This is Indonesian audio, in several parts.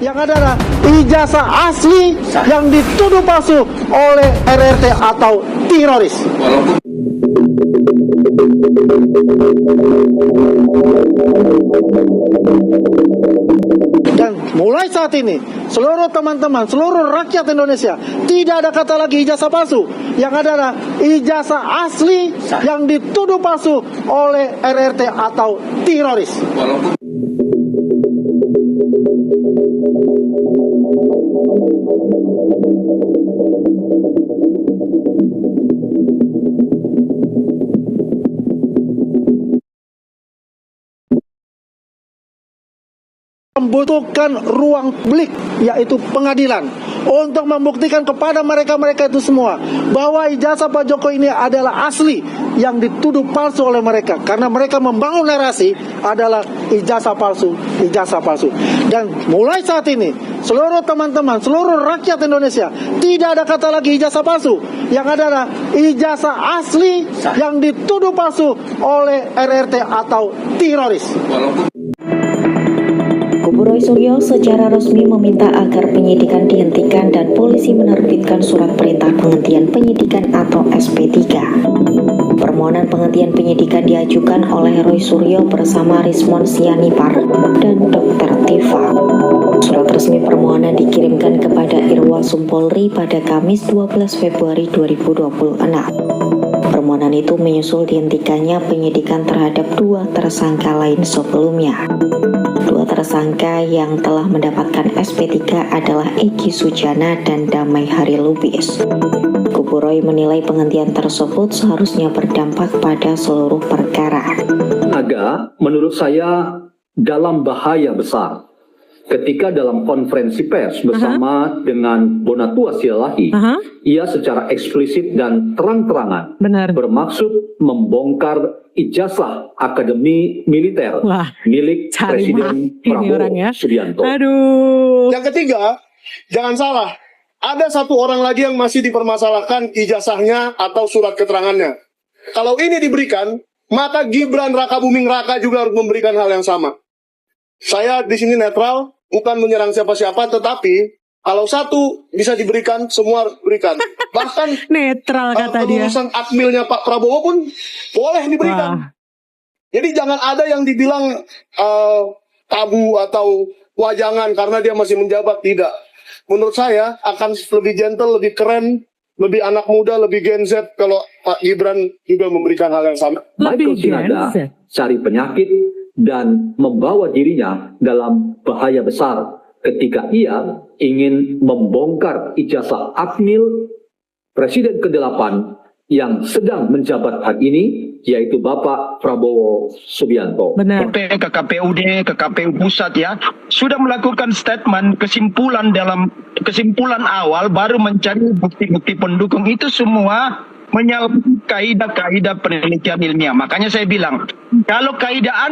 yang adalah ijazah asli yang dituduh palsu oleh RRT atau teroris. Dan mulai saat ini, seluruh teman-teman, seluruh rakyat Indonesia, tidak ada kata lagi ijazah palsu, yang adalah ijazah asli yang dituduh palsu oleh RRT atau teroris. Membutuhkan ruang publik, yaitu pengadilan, untuk membuktikan kepada mereka itu semua bahwa ijazah Pak Jokowi ini adalah asli yang dituduh palsu oleh mereka, karena mereka membangun narasi adalah ijazah palsu. Dan mulai saat ini, seluruh teman-teman, seluruh rakyat Indonesia, tidak ada kata lagi ijazah palsu, yang adalah ijazah asli yang dituduh palsu oleh RRT atau teroris. Kubu Roy Suryo secara resmi meminta agar penyidikan dihentikan dan polisi menerbitkan surat perintah penghentian penyidikan atau SP3. Permohonan penghentian penyidikan diajukan oleh Roy Suryo bersama Rismon Sianipar dan Dr. Tifa. Surat resmi permohonan dikirimkan kepada Irwasum Polri pada Kamis 12 Februari 2026. Permohonan itu menyusul dihentikannya penyidikan terhadap dua tersangka lain sebelumnya. Dua tersangka yang telah mendapatkan SP3 adalah Egy Sujana dan Damai Hari Lubis. Kubu Roy menilai penghentian tersebut seharusnya berdampak pada seluruh perkara. Agak, menurut saya, dalam bahaya besar ketika dalam konferensi pers bersama dengan Bonatua Silalahi, ia secara eksplisit dan terang-terangan bermaksud membongkar ijazah Akademi Militer milik Presiden Prabowo Subianto. Yang ketiga, jangan salah, ada satu orang lagi yang masih dipermasalahkan ijazahnya atau surat keterangannya. Kalau ini diberikan, maka Gibran Raka Buming Raka juga harus memberikan hal yang sama. Saya di sini netral, bukan menyerang siapa-siapa, tetapi kalau satu bisa diberikan, semua harus berikan. Bahkan netral kata dia. Kelulusan akmilnya Pak Prabowo pun boleh diberikan. Jadi jangan ada yang dibilang tabu atau wajangan karena dia masih menjabat. Tidak. Menurut saya akan lebih gentle, lebih keren, lebih anak muda, lebih Gen Z kalau Pak Gibran juga memberikan hal yang sama. Michael Sinada cari penyakit dan membawa dirinya dalam bahaya besar ketika ia ingin membongkar ijazah akmil Presiden ke-8 yang sedang menjabat hari ini, yaitu Bapak Prabowo Subianto. Benar. Ke KPUD, ke KPU pusat ya, sudah melakukan statement kesimpulan awal baru mencari bukti-bukti pendukung, itu semua menyalahi kaidah-kaidah penelitian ilmiah. Makanya saya bilang, kalau kaidah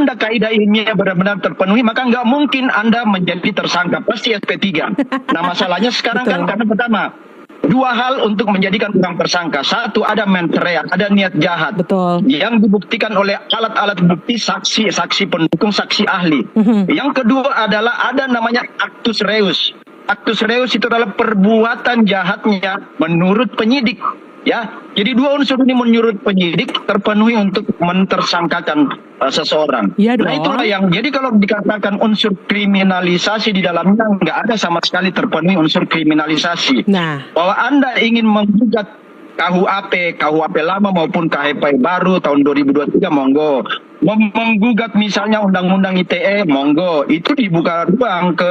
ilmiah benar-benar terpenuhi, maka nggak mungkin Anda menjadi tersangka, pasti SP3. Nah masalahnya sekarang kan karena pertama, dua hal untuk menjadikan orang tersangka. Satu, ada mens rea, ada niat jahat. Betul. Yang dibuktikan oleh alat-alat bukti, saksi pendukung, saksi ahli. Yang kedua adalah ada namanya actus reus. Actus reus itu adalah perbuatan jahatnya menurut penyidik. Ya, jadi dua unsur ini menurut penyidik terpenuhi untuk mentersangkakan seseorang. Ya, nah itulah yang, jadi kalau dikatakan unsur kriminalisasi di dalamnya, nggak ada sama sekali terpenuhi unsur kriminalisasi. Nah, bahwa Anda ingin menggugat KUHP lama maupun KHP baru tahun 2023, monggo. Menggugat misalnya undang-undang ITE, monggo. Itu dibuka ruang ke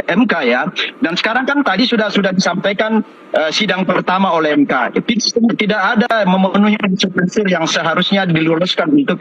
MK ya. Dan sekarang kan tadi sudah disampaikan sidang pertama oleh MK. Tidak ada memenuhi unsur yang seharusnya diluluskan untuk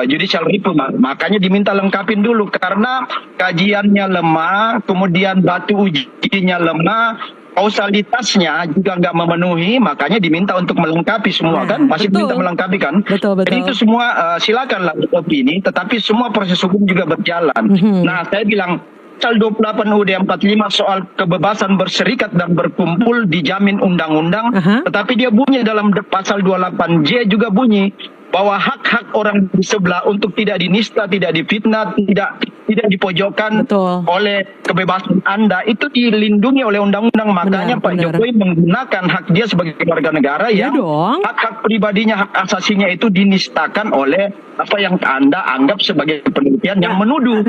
judicial review. Makanya diminta lengkapin dulu karena kajiannya lemah, kemudian batu ujinya lemah, kausalitasnya juga nggak memenuhi, makanya diminta untuk melengkapi semua. Kan masih diminta melengkapi kan. Jadi itu semua silakanlah beropini, tetapi semua proses hukum juga berjalan. Nah saya bilang pasal 28 UUD 45 soal kebebasan berserikat dan berkumpul dijamin undang-undang, tetapi dia bunyi dalam pasal 28J juga bunyi bahwa hak-hak orang di sebelah untuk tidak dinista, tidak difitnah, tidak tidak dipojokkan Betul. oleh kebebasan Anda, itu dilindungi oleh undang-undang. Makanya Pak benar. Jokowi menggunakan hak dia sebagai warga negara Iya yang dong. hak-hak pribadinya, hak asasinya itu dinistakan oleh apa yang Anda anggap sebagai penelitian yang menuduh.